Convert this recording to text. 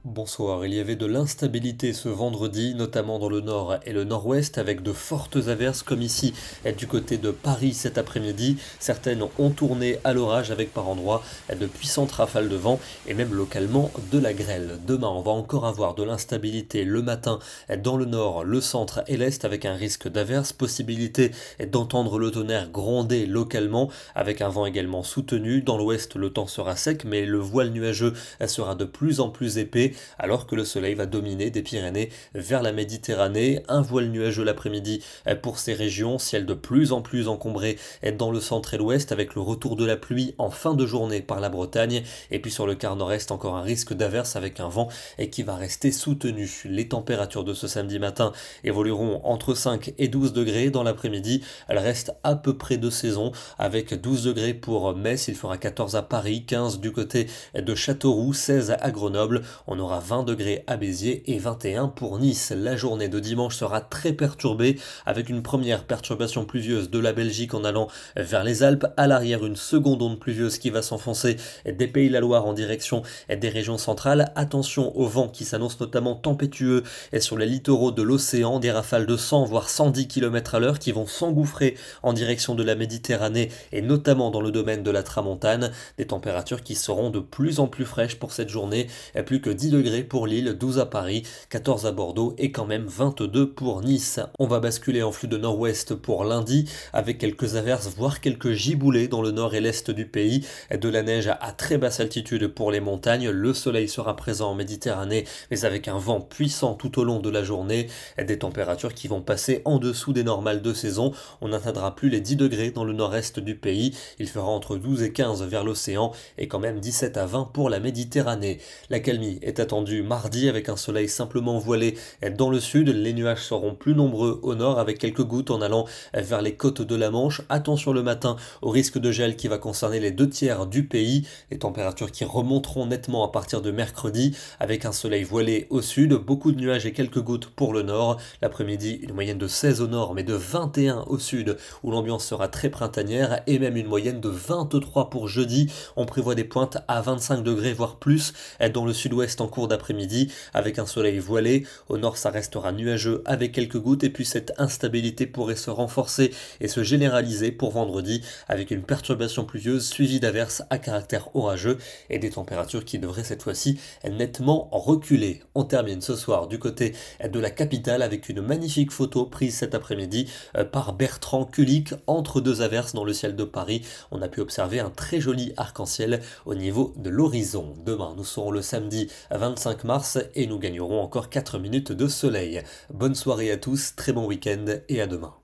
Bonsoir, il y avait de l'instabilité ce vendredi, notamment dans le nord et le nord-ouest, avec de fortes averses comme ici du côté de Paris cet après-midi. Certaines ont tourné à l'orage avec par endroits de puissantes rafales de vent et même localement de la grêle. Demain, on va encore avoir de l'instabilité le matin dans le nord, le centre et l'est avec un risque d'averses, possibilité d'entendre le tonnerre gronder localement avec un vent également soutenu. Dans l'ouest, le temps sera sec mais le voile nuageux sera de plus en plus épais alors que le soleil va dominer des Pyrénées vers la Méditerranée. Un voile nuageux l'après-midi pour ces régions, ciel de plus en plus encombré dans le centre et l'ouest avec le retour de la pluie en fin de journée par la Bretagne. Et puis sur le quart nord-est, encore un risque d'averse avec un vent qui va rester soutenu. Les températures de ce samedi matin évolueront entre 5 et 12 degrés. Dans l'après-midi, elles restent à peu près de saison avec 12 degrés pour Metz, il fera 14 à Paris, 15 du côté de Châteauroux, 16 à Grenoble. On aura 20 degrés à Béziers et 21 pour Nice. La journée de dimanche sera très perturbée avec une première perturbation pluvieuse de la Belgique en allant vers les Alpes. À l'arrière, une seconde onde pluvieuse qui va s'enfoncer des Pays de la Loire en direction des régions centrales. Attention au vent qui s'annonce notamment tempétueux et sur les littoraux de l'océan, des rafales de 100 voire 110 km à l'heure qui vont s'engouffrer en direction de la Méditerranée et notamment dans le domaine de la Tramontane. Des températures qui seront de plus en plus fraîches pour cette journée, plus que 10 degrés pour Lille, 12 à Paris, 14 à Bordeaux et quand même 22 pour Nice. On va basculer en flux de nord-ouest pour lundi avec quelques averses voire quelques giboulées dans le nord et l'est du pays, de la neige à très basse altitude pour les montagnes. Le soleil sera présent en Méditerranée mais avec un vent puissant tout au long de la journée, des températures qui vont passer en dessous des normales de saison. On n'atteindra plus les 10 degrés dans le nord-est du pays, il fera entre 12 et 15 vers l'océan et quand même 17 à 20 pour la Méditerranée. L'accalmie est attendue mardi avec un soleil simplement voilé dans le sud. Les nuages seront plus nombreux au nord avec quelques gouttes en allant vers les côtes de la Manche. Attention le matin au risque de gel qui va concerner les 2 tiers du pays. Les températures qui remonteront nettement à partir de mercredi avec un soleil voilé au sud, beaucoup de nuages et quelques gouttes pour le nord. L'après-midi, une moyenne de 16 au nord mais de 21 au sud où l'ambiance sera très printanière et même une moyenne de 23 pour jeudi. On prévoit des pointes à 25 degrés voire plus dans le sud-ouest en cours d'après-midi avec un soleil voilé. Au nord, ça restera nuageux avec quelques gouttes et puis cette instabilité pourrait se renforcer et se généraliser pour vendredi avec une perturbation pluvieuse suivie d'averses à caractère orageux et des températures qui devraient cette fois-ci nettement reculer. On termine ce soir du côté de la capitale avec une magnifique photo prise cet après-midi par Bertrand Kulik entre deux averses dans le ciel de Paris. On a pu observer un très joli arc-en-ciel au niveau de l'horizon. Demain, nous serons le samedi 25 mars et nous gagnerons encore 4 minutes de soleil. Bonne soirée à tous, très bon week-end et à demain.